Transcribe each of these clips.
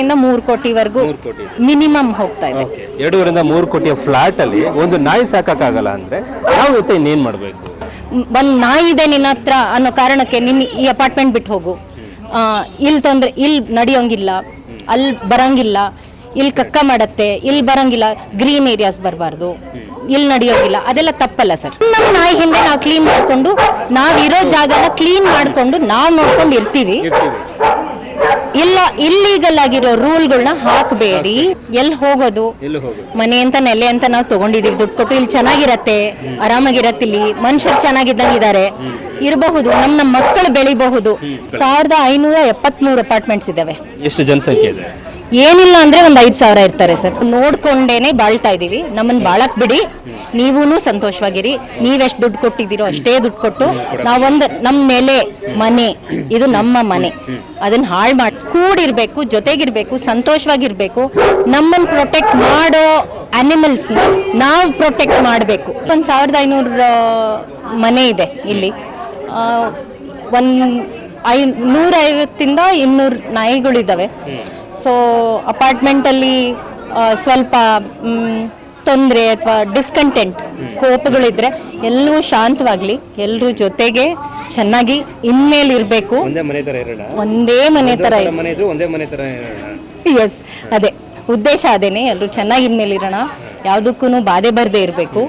3 ಕೋಟಿವರೆಗೂ minimum ಹೋಗ್ತಾ ಇದೆ. 2ರಿಂದ 3 ಕೋಟಿಯ ಫ್ಲಾಟ್ ಅಲ್ಲಿ ಒಂದು ನಾಯಿ ಸಾಕಾಗಲ್ಲ ಅಂದ್ರೆ ನಾವು ಇನ್ನೇನ್ ಮಾಡಬೇಕು? ಒಂದು ನಾಯಿ ಇದೆ ನಿನ್ನ ಹತ್ರ ಅನ್ನೋ ಕಾರಣಕ್ಕೆ ನಿನ್ನ ಈ ಅಪಾರ್ಟ್ಮೆಂಟ್ ಬಿಟ್ಟು ಹೋಗು, ಇಲ್ಲಿ ತೊಂದರೆ, ಇಲ್ಲಿ ನಡೆಯೋಂಗಿಲ್ಲ, ಅಲ್ಲಿ ಬರಂಗಿಲ್ಲ, ಇಲ್ಲಿ ಕಕ್ಕ ಮಾಡತ್ತೆ, ಇಲ್ಲಿ ಬರಂಗಿಲ್ಲ, ಗ್ರೀನ್ ಏರಿಯಾಸ್ ಬರಬಾರ್ದು, ಇಲ್ಲಿ ನಡೆಯೋಂಗಿಲ್ಲ, ಅದೆಲ್ಲ ತಪ್ಪಲ್ಲ ಸರ್. ನಮ್ಮ ನಾಯಿ ಹಿಂದೆ ನಾವು ಕ್ಲೀನ್ ಮಾಡಿಕೊಂಡು ನಾವಿರೋ ಜಾಗನ ಕ್ಲೀನ್ ಮಾಡಿಕೊಂಡು ನಾವು ನೋಡ್ಕೊಂಡು ಇರ್ತೀವಿ. ಇಲ್ಲ ಇಲ್ಲೀಗಲ್ ಆಗಿರೋ ರೂಲ್ಗಳನ್ನ ಹಾಕಬೇಡಿ. ಎಲ್ಲಿ ಹೋಗೋದು, ಮನೆ ಅಂತ ನೆಲೆ ಅಂತ ನಾವು ತಗೊಂಡಿದೀವಿ, ದುಡ್ಡು ಕೊಟ್ಟು ಇಲ್ಲಿ ಚೆನ್ನಾಗಿರತ್ತೆ, ಆರಾಮಾಗಿರತ್ತೆ, ಇಲ್ಲಿ ಮನುಷ್ಯರು ಚೆನ್ನಾಗಿದ್ದಂಗಿದ್ದಾರೆ, ಇರಬಹುದು, ನಮ್ಮ ಮಕ್ಕಳು ಬೆಳಿಬಹುದು. 1573 ಅಪಾರ್ಟ್ಮೆಂಟ್ಸ್ ಇದಾವೆ. ಎಷ್ಟು ಜನಸಂಖ್ಯೆ ಇದೆ? ಏನಿಲ್ಲ ಅಂದ್ರೆ ಒಂದು 5,000 ಇರ್ತಾರೆ ಸರ್. ನೋಡ್ಕೊಂಡೇನೆ ಬಾಳ್ತಾ ಇದೀವಿ. ನಮ್ಮನ್ನ ಬಾಳಕ್ ಬಿಡಿ, ನೀವೂನು ಸಂತೋಷವಾಗಿರಿ. ನೀವೆಷ್ಟು ದುಡ್ಡು ಕೊಟ್ಟಿದ್ದೀರೋ ಅಷ್ಟೇ ದುಡ್ಡು ಕೊಟ್ಟು ನಾವೊಂದು ನಮ್ಮ ನೆಲೆ ಮನೆ, ಇದು ನಮ್ಮ ಮನೆ, ಅದನ್ನ ಹಾಳು ಮಾಡಿ ಕೂಡಿರ್ಬೇಕು, ಜೊತೆಗಿರ್ಬೇಕು, ಸಂತೋಷವಾಗಿರ್ಬೇಕು. ನಮ್ಮನ್ನು ಪ್ರೊಟೆಕ್ಟ್ ಮಾಡೋ ಅನಿಮಲ್ಸ್ನ ನಾವು ಪ್ರೊಟೆಕ್ಟ್ ಮಾಡಬೇಕು. 1,500 ಮನೆ ಇದೆ ಇಲ್ಲಿ. 150ರಿಂದ 200 ನಾಯಿಗಳಿದ್ದಾವೆ. ಸೊ ಅಪಾರ್ಟ್ಮೆಂಟಲ್ಲಿ ಸ್ವಲ್ಪ ತೊಂದರೆ ಅಥವಾ ಡಿಸ್ಕಂಟೆಂಟ್ ಕೋಪಗಳಿದ್ರೆ ಎಲ್ಲರೂ ಶಾಂತವಾಗಲಿ, ಎಲ್ಲರೂ ಜೊತೆಗೆ ಚೆನ್ನಾಗಿ ಇನ್ಮೇಲೆ ಇರಬೇಕು. ಒಂದೇ ಮನೆ ಥರ ಎಸ್, ಅದೇ ಉದ್ದೇಶ, ಅದೇನೆ. ಎಲ್ಲರೂ ಚೆನ್ನಾಗಿ ಇನ್ಮೇಲೆ ಇರೋಣ, ಯಾವುದಕ್ಕೂ ಬಾಧೆ ಬರದೇ ಇರಬೇಕು,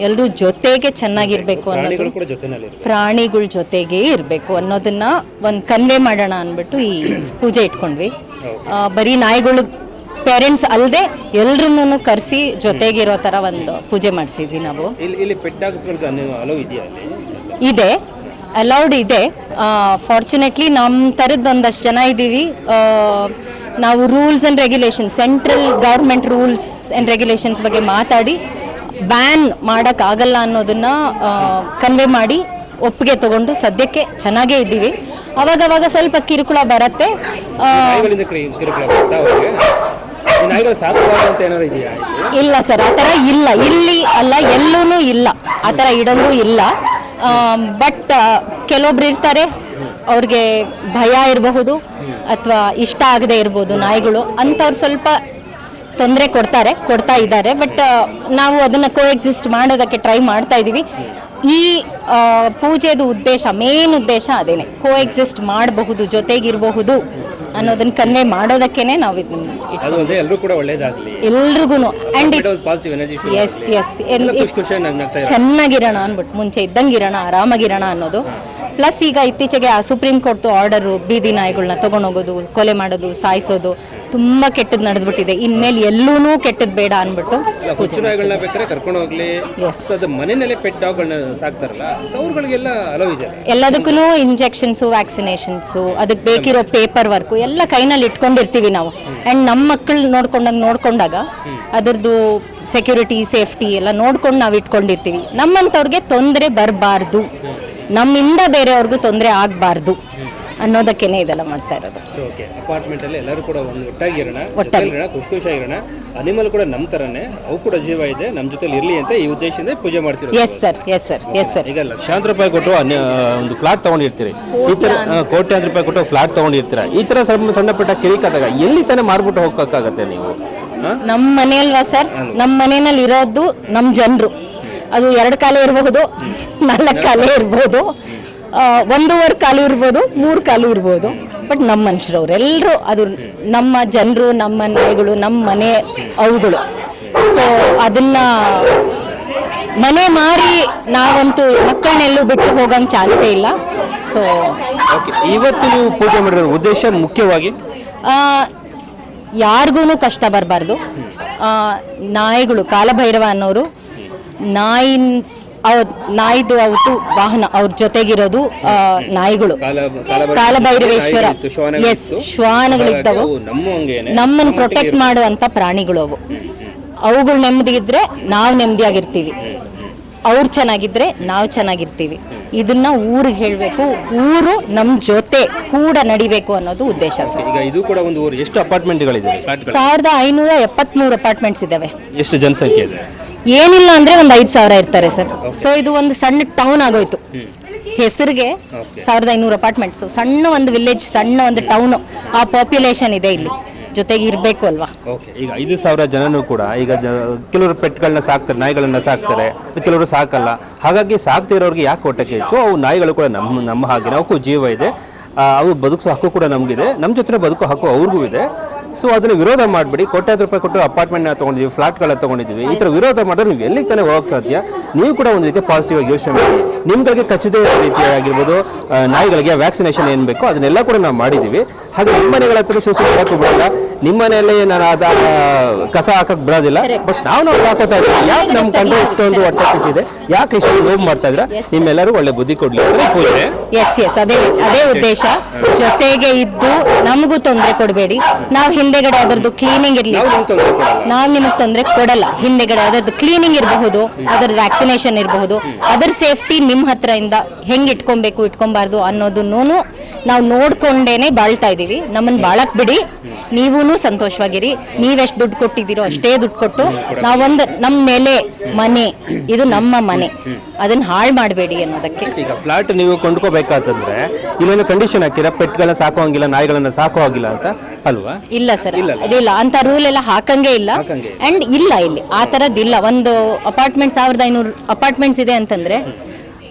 ಎಲ್ಲರೂ ಜೊತೆಗೆ ಚೆನ್ನಾಗಿರ್ಬೇಕು ಅನ್ನೋದು, ಪ್ರಾಣಿಗಳ ಜೊತೆಗೆ ಇರಬೇಕು ಅನ್ನೋದನ್ನ ಒಂದು ಕನ್ವೆ ಮಾಡೋಣ ಅಂದ್ಬಿಟ್ಟು ಈ ಪೂಜೆ ಇಟ್ಕೊಂಡ್ವಿ. ಬರೀ ನಾಯಿಗಳು ಪೇರೆಂಟ್ಸ್ ಅಲ್ಲದೆ ಎಲ್ರನ್ನೂ ಕರೆಸಿ ಜೊತೆಗಿರೋ ಥರ ಒಂದು ಪೂಜೆ ಮಾಡಿಸಿದ್ವಿ ನಾವು. ಇದೆ, ಅಲೌಡ್ ಇದೆ. ಫಾರ್ಚುನೇಟ್ಲಿ ನಮ್ಮ ಥರದ್ದು ಒಂದಷ್ಟು ಜನ ಇದ್ದೀವಿ. ನಾವು rules and regulations, central government rules and regulations ಬಗ್ಗೆ ಮಾತಾಡಿ ಬ್ಯಾನ್ ಮಾಡೋಕ್ಕಾಗಲ್ಲ ಅನ್ನೋದನ್ನ ಕನ್ವೆ ಮಾಡಿ ಒಪ್ಪಿಗೆ ತಗೊಂಡು ಸದ್ಯಕ್ಕೆ ಚೆನ್ನಾಗೇ ಇದ್ದೀವಿ. ಅವಾಗವಾಗ ಸ್ವಲ್ಪ ಕಿರುಕುಳ ಬರುತ್ತೆ. ಇಲ್ಲ ಸರ್, ಆ ಥರ ಇಲ್ಲ, ಇಲ್ಲಿ ಅಲ್ಲ, ಎಲ್ಲೂ ಇಲ್ಲ, ಆ ಥರ ಇಡೋಂಗೂ ಇಲ್ಲ. ಬಟ್ ಕೆಲವೊಬ್ರು ಇರ್ತಾರೆ, ಅವ್ರಿಗೆ ಭಯ ಇರಬಹುದು ಅಥವಾ ಇಷ್ಟ ಆಗದೆ ಇರ್ಬೋದು ನಾಯಿಗಳು, ಅಂಥವ್ರು ಸ್ವಲ್ಪ ತೊಂದರೆ ಕೊಡ್ತಾ ಇದ್ದಾರೆ. ಬಟ್ ನಾವು ಅದನ್ನು ಕೋಎಕ್ಸಿಸ್ಟ್ ಮಾಡೋದಕ್ಕೆ ಟ್ರೈ ಮಾಡ್ತಾ ಇದ್ದೀವಿ. ಈ ಪೂಜೆದು ಉದ್ದೇಶ, ಮೇನ್ ಉದ್ದೇಶ ಅದೇನೆ, ಕೋಎಕ್ಸಿಸ್ಟ್ ಮಾಡಬಹುದು, ಜೊತೆಗಿರಬಹುದು ಅನ್ನೋದನ್ನ ಕನ್ವೆ ಮಾಡೋದಕ್ಕೇನೆ ನಾವು ಎಲ್ರಿಗೂ ಎಸ್ ಎಸ್ ಚೆನ್ನಾಗಿರೋಣ ಅಂದ್ಬಿಟ್ಟು, ಮುಂಚೆ ಇದ್ದಂಗಿರೋಣ, ಆರಾಮಾಗಿರೋಣ ಅನ್ನೋದು. ಪ್ಲಸ್ ಈಗ ಇತ್ತೀಚೆಗೆ ಆ ಸುಪ್ರೀಂ ಕೋರ್ಟ್ ಆರ್ಡರು, ಬೀದಿ ನಾಯಿಗಳನ್ನ ತೊಗೊಂಡೋಗೋದು, ಕೊಲೆ ಮಾಡೋದು, ಸಾಯಿಸೋದು ತುಂಬ ಕೆಟ್ಟದ್ದು ನಡೆದ್ಬಿಟ್ಟಿದೆ. ಇನ್ಮೇಲೆ ಎಲ್ಲೂ ಕೆಟ್ಟದ್ದು ಬೇಡ ಅಂದ್ಬಿಟ್ಟು ಎಲ್ಲದಕ್ಕೂ ಇಂಜೆಕ್ಷನ್ಸು, ವ್ಯಾಕ್ಸಿನೇಷನ್ಸು, ಅದಕ್ಕೆ ಬೇಕಿರೋ ಪೇಪರ್ ವರ್ಕು ಎಲ್ಲ ಕೈನಲ್ಲಿ ಇಟ್ಕೊಂಡಿರ್ತೀವಿ ನಾವು. ಆ್ಯಂಡ್ ನಮ್ಮ ಮಕ್ಕಳು ನೋಡ್ಕೊಂಡಾಗ ಅದರದ್ದು ಸೆಕ್ಯೂರಿಟಿ, ಸೇಫ್ಟಿ ಎಲ್ಲ ನೋಡ್ಕೊಂಡು ನಾವು ಇಟ್ಕೊಂಡಿರ್ತೀವಿ. ನಮ್ಮಂಥವ್ರಿಗೆ ತೊಂದರೆ ಬರಬಾರ್ದು, ನಮ್ಮಿಂದ ಬೇರೆಯವ್ರಿಗೂ ತೊಂದರೆ ಆಗಬಾರ್ದು ಅನ್ನೋದಕ್ಕೇನೆ ಇದೆಲ್ಲ ಮಾಡ್ತಾ ಇರೋದು. ಅಪಾರ್ಟ್ಮೆಂಟ್ ಅಲ್ಲಿ ಎಲ್ಲರೂ ಕೂಡ ಒಟ್ಟಾಗಿ ಖುಷಿಯಾಗಿರೋಣ. ಅನಿಮಲ್ ಕೂಡ ನಮ್ಮ ತರನೇ, ಅವು ಕೂಡ ಜೀವ ಇದೆ, ನಮ್ಮ ಜೊತೆ ಇರಲಿ ಅಂತ ಈ ಉದ್ದೇಶದಿಂದ ಪೂಜೆ ಮಾಡ್ತೀವಿ. Yes sir, yes sir, yes sir. ಈಗ ಲಕ್ಷಾಂತರ ರೂಪಾಯಿ ಕೊಟ್ಟು ಒಂದು ಫ್ಲಾಟ್ ತಗೊಂಡಿರ್ತೀರಿ, ಈ ತರ ಕೋಟ್ಯಾಂತರ ರೂಪಾಯಿ ಕೊಟ್ಟು ಫ್ಲಾಟ್ ತಗೊಂಡಿರ್ತೀರ. ಈ ತರ ಸಣ್ಣ ಪುಟ್ಟ ಕಿರಿಕಾದಾಗ ಎಲ್ಲಿ ತಾನೇ ಮಾರ್ಬಿಟ್ಟು ಹೋಗಕ್ಕಾಗತ್ತೆ ನೀವು? ನಮ್ಮ ಮನೆ ಅಲ್ವಾ ಸರ್, ನಮ್ಮ ಮನೆಯಲ್ಲಿ ಇರೋದು ನಮ್ಮ ಜನರು. ಅದು 2 ಕಾಲು ಇರಬಹುದು, 4 ಕಾಲು ಇರ್ಬೋದು, 1.5 ಕಾಲು ಇರ್ಬೋದು, 3 ಕಾಲು ಇರ್ಬೋದು. ಬಟ್ ನಮ್ಮ ಮನುಷ್ಯರವ್ರು ಎಲ್ಲರೂ, ಅದು ನಮ್ಮ ಜನರು, ನಮ್ಮ ನಾಯಿಗಳು, ನಮ್ಮ ಮನೆ ಅವುಗಳು. ಸೊ ಅದನ್ನ ಮನೆ ಮಾರಿ ನಾವಂತೂ ಮಕ್ಕಳನ್ನೆಲ್ಲೂ ಬಿಟ್ಟು ಹೋಗಂಗೆ ಚಾನ್ಸೇ ಇಲ್ಲ. ಸೊ ಇವತ್ತು ನೀವು ಪೂಜೆ ಮಾಡಿರೋ ಉದ್ದೇಶ ಮುಖ್ಯವಾಗಿ ಯಾರಿಗೂ ಕಷ್ಟ ಬರಬಾರ್ದು. ನಾಯಿಗಳು, ಕಾಲಭೈರವ ಅನ್ನೋರು ನಾಯಿದು ಅವತ್ತು ವಾಹನ, ಅವ್ರ ಜೊತೆಗಿರೋದು ನಾಯಿಗಳು, ಕಾಲಭೈರವೇಶ್ವರ, ಎಸ್, ಶ್ವಾನಗಳಿದ್ದವು, ನಮ್ಮನ್ನು ಪ್ರೊಟೆಕ್ಟ್ ಮಾಡುವಂಥ ಪ್ರಾಣಿಗಳು ಅವು. ಅವುಗಳು ನೆಮ್ಮದಿಗಿದ್ರೆ ನಾವು ನೆಮ್ಮದಿಯಾಗಿರ್ತೀವಿ, ಅವ್ರು ಚೆನ್ನಾಗಿದ್ರೆ ನಾವು ಚೆನ್ನಾಗಿರ್ತೀವಿ. ಇದನ್ನ ಊರಿಗೆ ಹೇಳಬೇಕು, ಊರು ನಮ್ಮ ಜೊತೆ ಕೂಡ ನಡಿಬೇಕು ಅನ್ನೋದು ಉದ್ದೇಶ ಸರ್. ಈಗ ಇದು ಕೂಡ ಒಂದು ಊರು. ಎಷ್ಟು ಅಪಾರ್ಟ್ಮೆಂಟ್ಗಳಿದೆ? 1573 ಅಪಾರ್ಟ್ಮೆಂಟ್ಸ್ ಇದಾವೆ. ಎಷ್ಟು ಜನಸಂಖ್ಯೆ ಇದೆ? ಏನಿಲ್ಲ ಅಂದ್ರೆ ಒಂದು 5,000 ಇರ್ತಾರೆ ಸರ್. ಸೊ ಇದು ಒಂದು ಸಣ್ಣ ಟೌನ್ ಆಗೋಯ್ತು. ಹೆಸರಿಗೆ 1500 ಅಪಾರ್ಟ್ಮೆಂಟ್ಸ್, ಸಣ್ಣ ಒಂದು ವಿಲೇಜ್, ಸಣ್ಣ ಒಂದು ಟೌನು, ಆ ಪಾಪ್ಯುಲೇಷನ್ ಇದೆ ಇಲ್ಲಿ. ಜೊತೆಗೆ ಇರಬೇಕು ಅಲ್ವಾ. ಓಕೆ, ಈಗ 5,000 ಜನನೂ ಕೂಡ ಈಗ ಕೆಲವರು ಪೆಟ್ಗಳನ್ನ ಸಾಕ್ತಾರೆ, ನಾಯಿಗಳನ್ನ ಸಾಕ್ತಾರೆ, ಕೆಲವರು ಸಾಕಲ್ಲ. ಹಾಗಾಗಿ ಸಾಕ್ತಿರೋರಿಗೆ ಯಾಕೆ ಹೊಟ್ಟೆಗೆ ಹೆಚ್ಚು? ಅವು ನಾಯಿಗಳು ಕೂಡ ನಮ್ಮ ಹಾಗೆ ಅವಕ್ಕೂ ಜೀವ ಇದೆ, ಅವು ಬದುಕಿಸೋ ಹಕ್ಕು ಕೂಡ ನಮಗಿದೆ, ನಮ್ಮ ಜೊತೆ ಬದುಕೋ ಹಕ್ಕು ಅವ್ರಿಗೂ ಇದೆ. ಸೊ ಅದನ್ನು ವಿರೋಧ ಮಾಡಬೇಡಿ. ಕೋಟ್ಯಾಂತರ ರೂಪಾಯಿ ಕೊಟ್ಟು ಅಪಾರ್ಟ್ಮೆಂಟ್ನ ತೊಗೊಂಡಿದ್ದೀವಿ, ಫ್ಲಾಟ್ಗಳ ತೊಗೊಂಡಿದ್ದೀವಿ. ಈ ಥರ ವಿರೋಧ ಮಾಡಿದ್ರೆ ನೀವು ಎಲ್ಲಿಗೆ ತಾನೇ ಹೋಗೋಕ್ಕೆ ಸಾಧ್ಯ? ನೀವು ಕೂಡ ಒಂದು ರೀತಿ ಪಾಸಿಟಿವ್ ಆಗಿ ಯೋಚನೆ ಮಾಡಿ. ನಿಮ್ಗಳಿಗೆ ಖಚಿತ ರೀತಿಯಾಗಿರ್ಬೋದು, ನಾಯಿಗಳಿಗೆ ವ್ಯಾಕ್ಸಿನೇಷನ್ ಏನು ಬೇಕೋ ಅದನ್ನೆಲ್ಲ ಕೂಡ ನಾವು ಮಾಡಿದ್ದೀವಿ. ಹಾಗೆ ನಿಮ್ಮ ಮನೆಗಳ ಹತ್ರ ಶೂಸು ಹಾಕಕ್ಕೆ ಬಿಡಲ್ಲ, ನಿಮ್ಮ ಮನೆಯಲ್ಲಿ ನಾನು ಕಸ ಹಾಕಕ್ಕೆ ಬಿಡೋದಿಲ್ಲ. ಬಟ್ ನಾವು ಸಾಕೋತಾ ಇದ್ದೀವಿ. ಯಾಕೆ ನಮ್ಮ ಕಂಡು ಇಷ್ಟೊಂದು ಹೊಟ್ಟೆ ಕಿಚ್ಚಿದೆ, ಯಾಕೆ ಇಷ್ಟು ನೋವು ಮಾಡ್ತಾ ಇದ್ರೆ? ನಿಮ್ಮೆಲ್ಲರೂ ಒಳ್ಳೆ ಬುದ್ಧಿ ಕೊಡ್ಲಿ ಪೂಜೆ. ಎಸ್ ಅದೇ ಉದ್ದೇಶ. ಜೊತೆಗೆ ಇದ್ದು ನಮಗೂ ತೊಂದರೆ ಕೊಡಬೇಡಿ. ನಾವು ಹಿಂದೆಗಡೆ ಅದರದ್ದು ಕ್ಲೀನಿಂಗ್ ಇರಲಿ, ನಾವು ನಿಮಗೆ ತೊಂದರೆ ಕೊಡಲ್ಲ. ಹಿಂದೆಗಡೆ ಅದರದ್ದು ಕ್ಲೀನಿಂಗ್ ಇರಬಹುದು, ಅದರದ್ದು ವ್ಯಾಕ್ಸಿನೇಷನ್ ಇರಬಹುದು, ಅದರ ಸೇಫ್ಟಿ ನಿಮ್ಮ ಹತ್ರ ಇಂದ ಹೆಂಗೆ ಇಟ್ಕೊಬಾರ್ದು ಅನ್ನೋದನ್ನು ನಾವು ನೋಡ್ಕೊಂಡೇನೆ ಬಾಳ್ತಾ ಇದೀವಿ. ನಮ್ಮನ್ನು ಬಾಳಕ್ ಬಿಡಿ, ನೀವೂ ಸಂತೋಷವಾಗಿರಿ. ನೀವೆಷ್ಟು ದುಡ್ಡು ಕೊಟ್ಟಿದ್ದೀರೋ ಅಷ್ಟೇ ದುಡ್ಡು ಕೊಟ್ಟು ನಾವೊಂದು ನಮ್ಮ ಮೇಲೆ ಮನೆ, ಇದು ನಮ್ಮ ಮನೆ, ಅದನ್ನ ಹಾಳು ಮಾಡಬೇಡಿ ಅನ್ನೋದಕ್ಕೆ. ಈಗ ಫ್ಲಾಟ್ ನೀವು ಕೊಂಡ್ಕೋಬೇಕಾತಂದ್ರೆ ಇಲ್ಲೊಂದು ಕಂಡೀಷನ್ ಹಾಕಿರ, ಪೆಟ್ಗಳನ್ನ ಸಾಕೋ ಹಂಗಿಲ್ಲ, ನಾಯಿಗಳನ್ನ ಸಾಕೋ ಆಗಿಲ್ಲ ಅಂತ ಅಲ್ವಾ? ಇಲ್ಲ ಸರ್, ಅದಿಲ್ಲ ಅಂತ ರೂಲ್ ಎಲ್ಲ ಹಾಕಂಗೆ ಇಲ್ಲ. ಅಂಡ್ ಇಲ್ಲ, ಇಲ್ಲಿ ಆ ಥರದ್ದಿಲ್ಲ. ಒಂದು ಅಪಾರ್ಟ್ಮೆಂಟ್ 1,500 ಅಪಾರ್ಟ್ಮೆಂಟ್ಸ್ ಇದೆ ಅಂತಂದ್ರೆ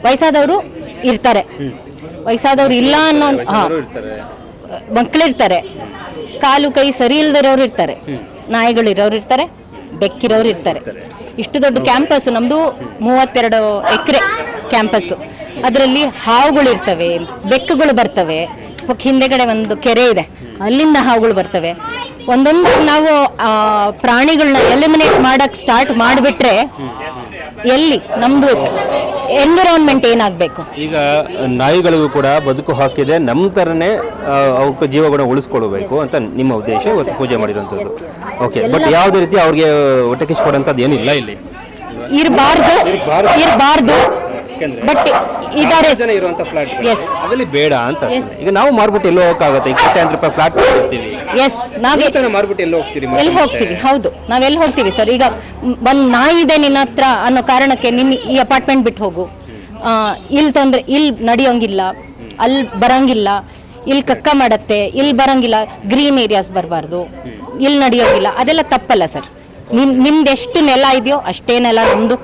ವಯಸ್ಸಾದವರು ಇರ್ತಾರೆ, ವಯಸ್ಸಾದವ್ರು ಇಲ್ಲ ಅನ್ನೋ ಮಕ್ಕಳಿರ್ತಾರೆ, ಕಾಲು ಕೈ ಸರಿ ಇಲ್ದಿರೋರು ಇರ್ತಾರೆ, ನಾಯಿಗಳಿರೋರು ಇರ್ತಾರೆ, ಬೆಕ್ಕಿರೋರು ಇರ್ತಾರೆ. ಇಷ್ಟು ದೊಡ್ಡ ಕ್ಯಾಂಪಸ್ ನಮ್ಮದು, 32 ಎಕರೆ ಕ್ಯಾಂಪಸ್ಸು. ಅದರಲ್ಲಿ ಹಾವುಗಳಿರ್ತವೆ, ಬೆಕ್ಕುಗಳು ಬರ್ತವೆ. ಹಿಂದೆಗಡೆ ಒಂದು ಕೆರೆ ಇದೆ, ಅಲ್ಲಿಂದ ಹಾವುಗಳು ಬರ್ತವೆ. ಒಂದೊಂದು ನಾವು ಪ್ರಾಣಿಗಳನ್ನ ಎಲಿಮಿನೇಟ್ ಮಾಡಕ್ಕೆ ಸ್ಟಾರ್ಟ್ ಮಾಡಿಬಿಟ್ರೆ ಎಲ್ಲಿ ನಮ್ಮದು ಎನ್ವಿರಾನ್ಮೆಂಟ್ ಏನಾಗಬೇಕು? ಈಗ ನಾಯಿಗಳಿಗೂ ಕೂಡ ಬದುಕು ಹಾಕಿದೆ, ನಮ್ಮ ಥರನೇ ಅವಕ್ಕೆ ಜೀವಗುಣ ಉಳಿಸ್ಕೊಳ್ಬೇಕು ಅಂತ ನಿಮ್ಮ ಉದ್ದೇಶ ಇವತ್ತು ಪೂಜೆ ಮಾಡಿರೋಂಥದ್ದು. ಓಕೆ, ಬಟ್ ಯಾವುದೇ ರೀತಿ ಅವ್ರಿಗೆ ಹೊಟ್ಟೆ ಕಿಚ್ಚು ಕೊಡೋಂಥದ್ದು ಏನಿಲ್ಲ ಇಲ್ಲಿ. ಇರಬಾರ್ದು ಬಟ್ ಇದಾರೆ ಅದರಲ್ಲಿ ಬೇಡ ಅಂತ. ಈಗ ನಾವು ಮಾರ್ಬಿಟ್ಟು ಎಲ್ಲೋ ಹೋಗಕ್ಕಾಗತ್ತೆ? 20,000 ರೂಪಾಯಿ ಫ್ಲಾಟ್ ಕೊಡ್ತೀವಿ. ಎಸ್, ನಾವು ಮಾರ್ಬಿಟ್ಟು ಎಲ್ಲಿ ಹೋಗ್ತೀವಿ? ಎಲ್ಲಿ ಹೋಗ್ತೀವಿ? ಹೌದು, ನಾವೆಲ್ಲಿ ಹೋಗ್ತೀವಿ ಸರ್? ಈಗ ಒಂದು ನಾಯಿ ಇದೆ ನಿನ್ನ ಹತ್ರ ಅನ್ನೋ ಕಾರಣಕ್ಕೆ ನಿನ್ನ ಈ ಅಪಾರ್ಟ್ಮೆಂಟ್ ಬಿಟ್ಟು ಹೋಗು. ಇಲ್ಲಿ ನಡೆಯೋಂಗಿಲ್ಲ, ಅಲ್ಲಿ ಬರಂಗಿಲ್ಲ, ಇಲ್ಲಿ ಕಕ್ಕ ಮಾಡತ್ತೆ, ಇಲ್ಲಿ ಬರಂಗಿಲ್ಲ, ಗ್ರೀನ್ ಏರಿಯಾಸ್ ಬರಬಾರ್ದು, ಇಲ್ಲಿ ನಡೆಯೋಂಗಿಲ್ಲ, ಅದೆಲ್ಲ ತಪ್ಪಲ್ಲ ಸರ್. ನಿಮ್ದು ಎಷ್ಟು ನೆಲ ಇದೆಯೋ ಅಷ್ಟೇ ನೆಲ ನಮ್ಮದು.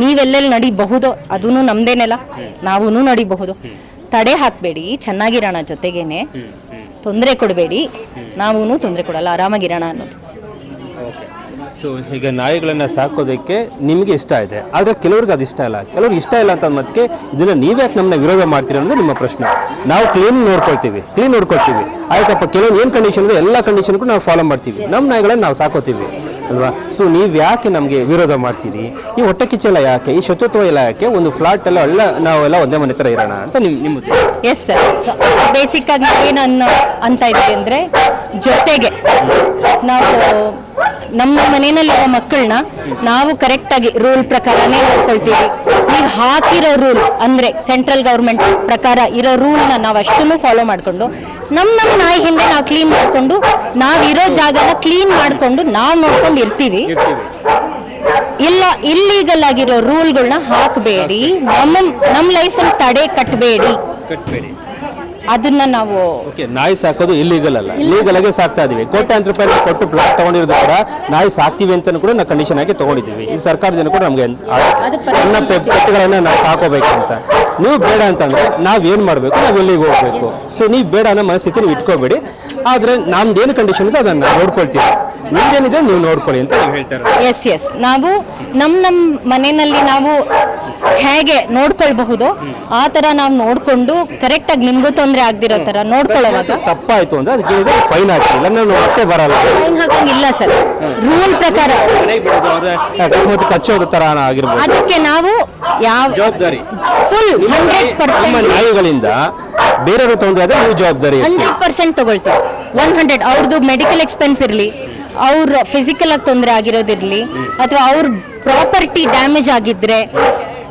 ನೀವೆಲ್ಲೆಲ್ಲಿ ನಡಿಬಹುದು, ಅದೂ ನಮ್ಮದೇ ನೆಲ, ನಾವೂ ನಡಿಬಹುದು. ತಡೆ ಹಾಕಬೇಡಿ, ಚೆನ್ನಾಗಿರೋಣ, ಜೊತೆಗೇನೆ ತೊಂದರೆ ಕೊಡಬೇಡಿ, ನಾವೂ ತೊಂದರೆ ಕೊಡಲ್ಲ, ಆರಾಮಾಗಿರೋಣ ಅನ್ನೋದು. ಸೊ ಈಗ ನಾಯಿಗಳನ್ನು ಸಾಕೋದಕ್ಕೆ ನಿಮಗೆ ಇಷ್ಟ ಇದೆ, ಆದರೆ ಕೆಲವ್ರಿಗೆ ಅದು ಇಷ್ಟ ಇಲ್ಲ. ಕೆಲವ್ರಿಗೆ ಇಷ್ಟ ಇಲ್ಲ ಅಂತ ಮತ್ತಿಗೆ ಇದನ್ನು ನೀವ್ಯಾಕೆ ನಮ್ಮನ್ನ ವಿರೋಧ ಮಾಡ್ತೀರಿ ಅನ್ನೋದು ನಿಮ್ಮ ಪ್ರಶ್ನೆ. ನಾವು ಕ್ಲೀನ್ ನೋಡ್ಕೊಳ್ತೀವಿ, ಆಯ್ತಪ್ಪ. ಕೆಲವೊಂದು ಏನು ಕಂಡೀಷನ್ ಇದೆ ಎಲ್ಲ ಕಂಡೀಷನ್ಗೂ ನಾವು ಫಾಲೋ ಮಾಡ್ತೀವಿ, ನಮ್ಮ ನಾಯಿಗಳನ್ನು ನಾವು ಸಾಕೋತೀವಿ ಅಲ್ವಾ? ಸೊ ನೀವು ಯಾಕೆ ನಮಗೆ ವಿರೋಧ ಮಾಡ್ತೀರಿ? ಈ ಹೊಟ್ಟೆ ಕಿಚ್ಚೆಲ್ಲ ಯಾಕೆ? ಈ ಶತ್ರುತ್ವ ಎಲ್ಲ ಯಾಕೆ? ಒಂದು ಫ್ಲಾಟ್ ಎಲ್ಲ ನಾವೆಲ್ಲ ಒಂದೇ ಮನೆ ಥರ ಇರೋಣ ಅಂತ ನಿಮ್ಮ ಎಸ್ ಸರ್, ಬೇಸಿಕ್ ಆಗಿ ಏನು ಅಂತ ಇದ್ದೀವಿ ಅಂದರೆ, ಜೊತೆಗೆ ನಾವು ನಮ್ಮ ಮನೆಯಲ್ಲಿರೋ ಮಕ್ಕಳನ್ನ ನಾವು ಕರೆಕ್ಟಾಗಿ ರೂಲ್ ಪ್ರಕಾರನೇ ನೋಡ್ಕೊಳ್ತೀವಿ. ನೀವು ಹಾಕಿರೋ ರೂಲ್ ಅಂದರೆ ಸೆಂಟ್ರಲ್ ಗೌರ್ಮೆಂಟ್ ಪ್ರಕಾರ ಇರೋ ರೂಲ್ನ ನಾವು ಅಷ್ಟನ್ನು ಫಾಲೋ ಮಾಡಿಕೊಂಡು ನಮ್ಮ ನಾಯಿ ಹಿಂದೆ ನಾವು ಕ್ಲೀನ್ ಮಾಡಿಕೊಂಡು, ನಾವಿರೋ ಜಾಗನ ಕ್ಲೀನ್ ಮಾಡಿಕೊಂಡು ನಾವು ನೋಡ್ಕೊಂಡು ಇರ್ತೀವಿ. ಇಲ್ಲ, ಇಲ್ಲೀಗಲ್ ಆಗಿರೋ ರೂಲ್ಗಳನ್ನ ಹಾಕಬೇಡಿ, ನಮ್ಮ ಲೈಫಲ್ಲಿ ತಡೆ ಕಟ್ಟಬೇಡಿ. ಅದನ್ನ ನಾವು ನಾಯಿ ಸಾಕೋದು ಇಲ್ಲೀಗಲ್ ಅಲ್ಲ, ಲೀಗಲ್ ಆಗಿ ಸಾಕ್ತಾ ಇದೀವಿ. ಕೋಟ್ಯಾಂತರ ರೂಪಾಯಿ ಕೊಟ್ಟು ಪ್ಲಾಟ್ ತಗೊಂಡಿರೋದು ಕೂಡ ನಾಯಿ ಸಾಕ್ತೀವಿ ಅಂತ ಕೂಡ ನಾವು ಕಂಡೀಷನ್ ಆಗಿ ತಗೊಂಡಿದ್ದೀವಿ. ಈ ಸರ್ಕಾರದಿಂದ ಕೂಡ ನಮಗೆ ನನ್ನ ಪೆಟ್ಗಳನ್ನ ನಾವು ಸಾಕೋಬೇಕು ಅಂತ. ನೀವು ಬೇಡ ಅಂತಂದ್ರೆ ನಾವ್ ಏನ್ ಮಾಡ್ಬೇಕು? ನಾವ್ ಎಲ್ಲಿಗೆ ಹೋಗ್ಬೇಕು? ಸೊ ನೀವು ಬೇಡ ಅನ್ನೋ ಮನಸ್ಥಿತಿ ನೀವು ಇಟ್ಕೋಬೇಡಿ. ಆದ್ರೆ ನಮ್ದು ಏನು ಕಂಡೀಷನ್ ಇದೆ ಅದನ್ನ ನೋಡ್ಕೊಳ್ತೀವಿ. ನಿಮ್ದೇನಿದೆ ನೀವು ನೋಡ್ಕೊಳ್ಳಿ ಅಂತ ಹೇಳ್ತಾರೆ. ಎಸ್, ನಾವು ನಮ್ಮ ಮನೆಯಲ್ಲಿ ನಾವು ಹೇಗೆ ನೋಡ್ಕೊಳ್ಬಹುದು ಆ ತರ ನಾವು ನೋಡ್ಕೊಂಡು ಕರೆಕ್ಟಾಗಿ ನಿಮ್ಗೂ ತೊಂದರೆ ಆಗದಿರೋ ತರ ನೋಡ್ಕೊಳ್ಳೋವಾಗ ತಪ್ಪಾಯ್ತು ಅಂದ್ರೆ ಅದಕ್ಕೆ ಫೈನ್ ಹಾಕಿ, ಇಲ್ಲ ನಾನು ಮತ್ತೆ ಬರಲ್ಲ. ಫೈನ್ ಹಾಕಂಗಿಲ್ಲ ಸರ್, ರೂಲ್ ಪ್ರಕಾರ ಅಕಸ್ಮಾತ್ ಕಚ್ಚೋದು ತರ ಆಗಿರ್ಬೋದು. ಅದಕ್ಕೆ ನಾವು ಯಾವ ಜವಾಬ್ದಾರಿ ಫುಲ್ 100% ನಾಯಿಗಳಿಂದ ಬೇರೆಯವರು ತೊಂದರೆ ಆದ್ರೆ ನೀವು ಜವಾಬ್ದಾರಿ 100% ತಗೊಳ್ತೀವಿ. 100 ಅವ್ರದ್ದು ಮೆಡಿಕಲ್ ಎಕ್ಸ್ಪೆನ್ಸ್ ಇರಲಿ, ಅವ್ರ ಫಿಸಿಕಲ್ ಆಗಿ ತೊಂದರೆ ಆಗಿರೋದಿರಲಿ, ಅಥವಾ ಅವ್ರ ಪ್ರಾಪರ್ಟಿ ಡ್ಯಾಮೇಜ್ ಆಗಿದ್ರೆ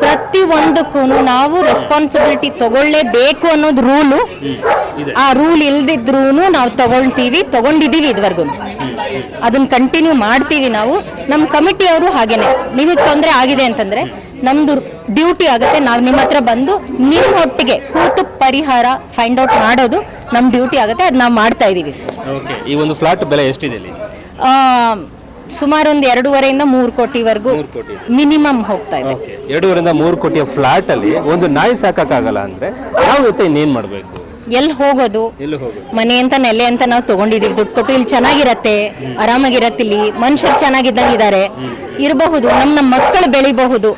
ಪ್ರತಿ ಒಂದಕ್ಕೂ ನಾವು ರೆಸ್ಪಾನ್ಸಿಬಿಲಿಟಿ ತಗೊಳ್ಳೇಬೇಕು ಅನ್ನೋದು ರೂಲು. ಆ ರೂಲ್ ಇಲ್ದಿದ್ರೂ ನಾವು ತಗೊಂಡಿದ್ದೀವಿ ಇದುವರೆಗೂ, ಅದನ್ನ ಕಂಟಿನ್ಯೂ ಮಾಡ್ತೀವಿ. ನಾವು ನಮ್ಮ ಕಮಿಟಿಯವರು ಹಾಗೇನೆ, ನಿಮಗೆ ತೊಂದರೆ ಆಗಿದೆ ಅಂತಂದ್ರೆ ನಮ್ಮದು ಡ್ಯೂಟಿ ಆಗುತ್ತೆ. ನಾವು ನಿಮ್ಮ ಹತ್ರ ಬಂದು ನಿಮ್ಮ ಒಟ್ಟಿಗೆ ಕೂತು ಪರಿಹಾರ ಫೈಂಡ್ ಔಟ್ ಮಾಡೋದು ನಮ್ಮ ಡ್ಯೂಟಿ ಆಗುತ್ತೆ. ಅದು ನಾವು ಮಾಡ್ತಾ ಇದ್ದೀವಿ ಸರ್. ಓಕೆ, ಈ ಒಂದು ಫ್ಲಾಟ್ ಬೆಲೆ ಎಷ್ಟಿದೆ ಇಲ್ಲಿ? ಸುಮಾರು ಒಂದು 2.5 3 ಕೋಟಿವರೆಗೂ ಮಿನಿಮಮ್ ಹೋಗ್ತಾ ಇದೆ. 2.5 3 ಕೋಟಿಯ ಫ್ಲಾಟ್ ಅಲ್ಲಿ ಒಂದು ನಾಯಿ ಸಾಕಾಗಲ್ಲ ಅಂದ್ರೆ ನಾವು ಇವತ್ತು ಇನ್ನೇನ್ ಮಾಡಬೇಕು? ಎಲ್ಲಿ ಹೋಗೋದು? ಮನೆ ಅಂತ ನೆಲೆ ಅಂತ ನಾವು ತಗೊಂಡಿದೀವಿ, ದುಡ್ಡು ಕೊಟ್ಟು. ಇಲ್ಲಿ ಚೆನ್ನಾಗಿರತ್ತೆ, ಆರಾಮಾಗಿರತ್ತೆ, ಇಲ್ಲಿ ಮನುಷ್ಯರು ಚೆನ್ನಾಗಿದ್ದಂಗಿದ್ದಾರೆ, ಇರಬಹುದು, ನಮ್ಮ ಮಕ್ಕಳು ಬೆಳಿಬಹುದು,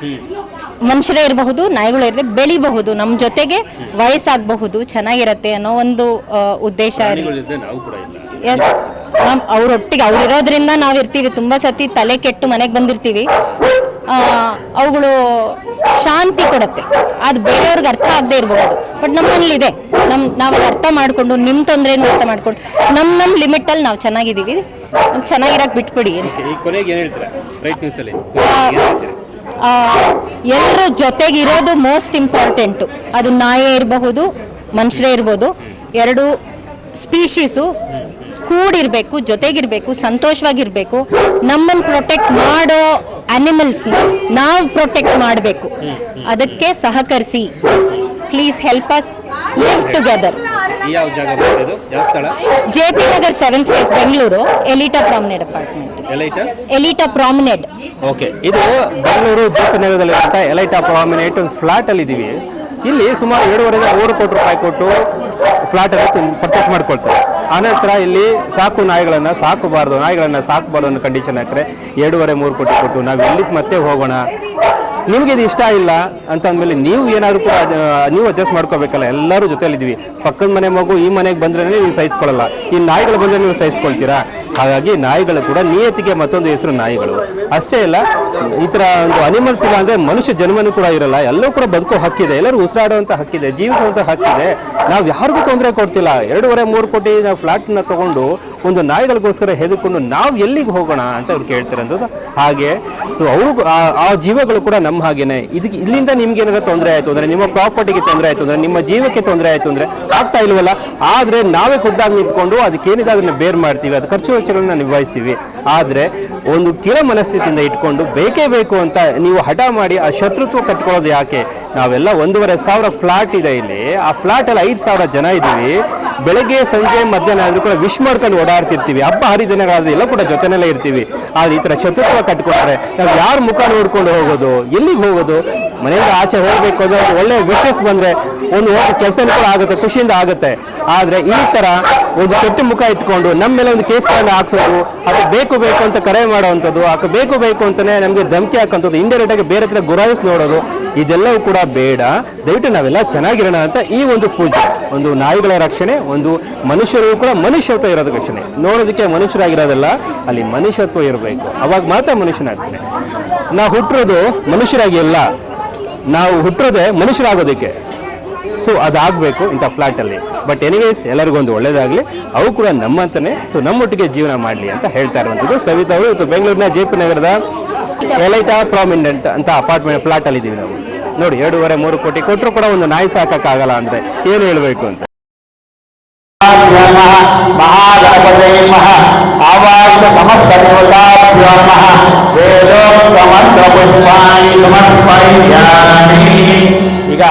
ಮನುಷ್ಯರೇ ಇರಬಹುದು, ನಾಯಿಗಳು ಇರದೆ ಬೆಳಿಬಹುದು, ನಮ್ಮ ಜೊತೆಗೆ ವಯಸ್ಸಾಗಬಹುದು, ಚೆನ್ನಾಗಿರತ್ತೆ ಅನ್ನೋ ಒಂದು ಉದ್ದೇಶ. ಎಸ್, ಅವ್ರೊಟ್ಟಿಗೆ ಅವ್ರಿರೋದ್ರಿಂದ ನಾವು ಇರ್ತೀವಿ. ತುಂಬ ಸತಿ ತಲೆ ಕೆಟ್ಟು ಮನೆಗೆ ಬಂದಿರ್ತೀವಿ. ಅವುಗಳು ಶಾಂತಿ ಕೊಡುತ್ತೆ. ಅದು ಬೇರೆಯವ್ರಿಗೆ ಅರ್ಥ ಆಗದೆ ಇರಬಹುದು, ಬಟ್ ನಮ್ಮಲ್ಲಿದೆ. ನಾವು ಅದು ಅರ್ಥ ಮಾಡಿಕೊಂಡು, ನಿಮ್ಮ ತೊಂದರೆನೂ ಅರ್ಥ ಮಾಡ್ಕೊಂಡು ನಮ್ಮ ಲಿಮಿಟಲ್ಲಿ ನಾವು ಚೆನ್ನಾಗಿದ್ದೀವಿ. ಚೆನ್ನಾಗಿರಕ್ಕೆ ಬಿಟ್ಬಿಡಿ. ಎಲ್ಲರೂ ಜೊತೆಗಿರೋದು ಮೋಸ್ಟ್ ಇಂಪಾರ್ಟೆಂಟು. ಅದು ನಾಯೇ ಇರಬಹುದು, ಮನುಷ್ಯರೇ ಇರ್ಬೋದು, ಎರಡು ಸ್ಪೀಶೀಸು ಕೂಡಿರಬೇಕು, ಜೊತೆಗಿರಬೇಕು, ಸಂತೋಷವಾಗಿರಬೇಕು. ನಮ್ಮನ್ನು ಪ್ರೊಟೆಕ್ಟ್ ಮಾಡೋ ಅನಿಮಲ್ಸ್ನ ನಾವು ಪ್ರೊಟೆಕ್ಟ್ ಮಾಡಬೇಕು. ಅದಕ್ಕೆ ಸಹಕರಿಸಿ. Please help us live together. JP Nagar 7th phase, Bengaluru, Elita promenade apartment. Elita promenade. Okay, ಇದು ಬೆಂಗಳೂರು JP ನಗರದಲ್ಲಿರುವಂಥ ಎಲೈಟಾ ಪ್ರಾಮಿನೇಟ್ ಒಂದು ಫ್ಲಾಟ್ ಅಲ್ಲಿ ಇದೀವಿ. ಇಲ್ಲಿ ಸುಮಾರು 2.5 3 ಕೋಟಿ ರೂಪಾಯಿ ಕೊಟ್ಟು ಫ್ಲಾಟ್ ಅಲ್ಲಿ ಪರ್ಚೇಸ್ ಮಾಡ್ಕೊಳ್ತಾರೆ. ಆನಂತರ ಇಲ್ಲಿ ಸಾಕು ನಾಯಿಗಳನ್ನು ಸಾಕಬಾರ್ದು ಅನ್ನೋ ಕಂಡೀಷನ್ ಹಾಕ್ರೆ 2.5 3 ಕೋಟಿ ಕೊಟ್ಟು ನಾವು ಎಲ್ಲಿ ಮತ್ತೆ ಹೋಗೋಣ? ನಿಮಗೆ ಇದು ಇಷ್ಟ ಇಲ್ಲ ಅಂತಂದಮೇಲೆ ನೀವು ಏನಾದ್ರು ಕೂಡ ನೀವು ಅಡ್ಜಸ್ಟ್ ಮಾಡ್ಕೋಬೇಕಲ್ಲ. ಎಲ್ಲರೂ ಜೊತೆಲಿದ್ದೀವಿ. ಪಕ್ಕದ ಮನೆ ಮಗು ಈ ಮನೆಗೆ ಬಂದ್ರೆ ನೀವು ಸಹಿಸ್ಕೊಳ್ಳಲ್ಲ, ಈ ನಾಯಿಗಳು ಬಂದರೆ ನೀವು ಸಹಿಸ್ಕೊಳ್ತೀರಾ? ಹಾಗಾಗಿ ನಾಯಿಗಳು ಕೂಡ ನಿಯತಿಗೆ ಮತ್ತೊಂದು ಹೆಸರು ನಾಯಿಗಳು. ಅಷ್ಟೇ ಇಲ್ಲ, ಈ ಥರ ಒಂದು ಅನಿಮಲ್ಸ್ ಇಲ್ಲ ಅಂದರೆ ಮನುಷ್ಯ ಜನ್ಮನೂ ಕೂಡ ಇರಲ್ಲ. ಎಲ್ಲರೂ ಕೂಡ ಬದುಕೋ ಹಕ್ಕಿದೆ, ಎಲ್ಲರೂ ಉಸಿರಾಡುವಂಥ ಹಕ್ಕಿದೆ, ಜೀವಿಸುವಂಥ ಹಕ್ಕಿದೆ. ನಾವು ಯಾರಿಗೂ ತೊಂದರೆ ಕೊಡ್ತಿಲ್ಲ. 2.5 3 ಕೋಟಿ ನಾವು ಫ್ಲಾಟ್ನ ತೊಗೊಂಡು ಒಂದು ನಾಯಿಗಳಿಗೋಸ್ಕರ ಹೆದರ್ಕೊಂಡು ನಾವು ಎಲ್ಲಿಗೆ ಹೋಗೋಣ ಅಂತ ಅವ್ರು ಕೇಳ್ತಿರೋದು. ಹಾಗೆ ಸೊ ಅವರು ಆ ಜೀವಗಳು ಕೂಡ ನಮ್ಮ ಹಾಗೇನೆ. ಇದಕ್ಕೆ ಇಲ್ಲಿಂದ ನಿಮ್ಗೆ ಏನಾದ್ರು ತೊಂದರೆ ಆಯಿತು ಅಂದರೆ, ನಿಮ್ಮ ಪ್ರಾಪರ್ಟಿಗೆ ತೊಂದರೆ ಆಯಿತು ಅಂದರೆ, ನಿಮ್ಮ ಜೀವಕ್ಕೆ ತೊಂದರೆ ಆಯಿತು ಅಂದರೆ ಆಗ್ತಾ ಇಲ್ವಲ್ಲ. ಆದರೆ ನಾವೇ ಖುದ್ದಾಗಿ ನಿಂತ್ಕೊಂಡು ಅದಕ್ಕೇನಿದೆ ಅದನ್ನು ಬೇರ್ ಮಾಡ್ತೀವಿ, ಅದು ಖರ್ಚು ವೆಚ್ಚಗಳನ್ನ ನಿಭಾಯಿಸ್ತೀವಿ. ಆದರೆ ಒಂದು ಕಿಳ ಮನಸ್ಥಿತಿಯಿಂದ ಇಟ್ಕೊಂಡು ಬೇಕೇ ಬೇಕು ಅಂತ ನೀವು ಹಠ ಮಾಡಿ ಆ ಶತ್ರುತ್ವ ಕಟ್ಕೊಳ್ಳೋದು ಯಾಕೆ? ನಾವೆಲ್ಲ 1,500 ಫ್ಲಾಟ್ ಇದೆ ಇಲ್ಲಿ. ಆ ಫ್ಲಾಟಲ್ಲಿ 5,000 ಜನ ಇದ್ದೀವಿ. ಬೆಳಗ್ಗೆ ಸಂಜೆ ಮಧ್ಯಾಹ್ನ ಆದರೂ ಕೂಡ ವಿಶ್ ಮಾಡ್ಕೊಂಡು ಓಡಾಡ್ತಿರ್ತೀವಿ. ಹಬ್ಬ ಹರಿದಿನಗಳಾದ್ರೆ ಎಲ್ಲ ಕೂಡ ಜೊತೆನಲ್ಲೇ ಇರ್ತೀವಿ. ಆದರೆ ಈ ಥರ ಶತ್ರುತ್ವ ಕಟ್ಕೊಂಡ್ರೆ ನಾವು ಯಾರ ಮುಖ ನೋಡ್ಕೊಂಡು ಹೋಗೋದು? ಎಲ್ಲಿಗೆ ಹೋಗೋದು? ಮನೆಯಿಂದ ಆಚೆ ಹೋಗಬೇಕು ಅಂದರೆ ಒಳ್ಳೆ ವಿಶಸ್ ಬಂದರೆ ಒಂದು ಕೆಲಸನೂ ಕೂಡ ಆಗುತ್ತೆ, ಖುಷಿಯಿಂದ ಆಗುತ್ತೆ. ಆದರೆ ಈ ಥರ ಒಂದು ಕೆಟ್ಟ ಮುಖ ಇಟ್ಕೊಂಡು ನಮ್ಮ ಮೇಲೆ ಒಂದು ಕೇಸ್ಗಳನ್ನು ಹಾಕ್ಸೋದು, ಅದು ಬೇಕು ಅಂತ ಕರೆ ಮಾಡೋವಂಥದ್ದು, ಬೇಕು ಅಂತಲೇ ನಮಗೆ ಧಮಕಿ ಹಾಕೋಂಥದ್ದು, ಇಂಡೈರೆಕ್ಟಾಗಿ ಬೇರೆ ಹತ್ರ ಗುರಾಯಿಸಿ ನೋಡೋದು, ಇದೆಲ್ಲವೂ ಕೂಡ ಬೇಡ. ದಯವಿಟ್ಟು ನಾವೆಲ್ಲ ಚೆನ್ನಾಗಿರೋಣ ಅಂತ ಈ ಒಂದು ಪೂಜೆ, ಒಂದು ನಾಯಿಗಳ ರಕ್ಷಣೆ, ಒಂದು ಮನುಷ್ಯರು ಕೂಡ ಮನುಷ್ಯತ್ವ ಇರೋದು ರಕ್ಷಣೆ. ನೋಡೋದಕ್ಕೆ ಮನುಷ್ಯರಾಗಿರೋದಲ್ಲ, ಅಲ್ಲಿ ಮನುಷ್ಯತ್ವ ಇರಬೇಕು. ಅವಾಗ ಮಾತ್ರ ಮನುಷ್ಯನಾಗ್ತಾನೆ. ನಾವು ಹುಟ್ಟಿರೋದು ಮನುಷ್ಯರಾಗಿ ಅಲ್ಲ, ನಾವು ಹುಟ್ಟಿರೋದೇ ಮನುಷ್ಯರಾಗೋದಕ್ಕೆ. ಸೊ ಅದಾಗಬೇಕು ಇಂಥ ಫ್ಲಾಟಲ್ಲಿ. ಬಟ್ ಎನಿವೇಸ್, ಎಲ್ಲರಿಗೊಂದು ಒಳ್ಳೇದಾಗಲಿ. ಅವು ಕೂಡ ನಮ್ಮಂತಾನೆ, ಸೊ ನಮ್ಮೊಟ್ಟಿಗೆ ಜೀವನ ಮಾಡಲಿ ಅಂತ ಹೇಳ್ತಾ ಇರುವಂಥದ್ದು ಸವಿತಾ ಅವರು. ಇವತ್ತು ಬೆಂಗಳೂರಿನ JP ನಗರದ ಎಲೈಟಾ ಪ್ರಾಮಿನೆಂಟ್ ಅಂತ ಅಪಾರ್ಟ್ಮೆಂಟ್ ಫ್ಲಾಟಲ್ಲಿ ಇದ್ದೀವಿ ನಾವು. ನೋಡಿ, 2.5 3 ಕೋಟಿ ಕೊಟ್ಟರು ಕೂಡ ಒಂದು ನಾಯಿ ಸಾಕಾಗಲ್ಲ ಅಂದರೆ ಏನು ಹೇಳಬೇಕು ಅಂತ. ಸಮಸ್ತ ಈಗ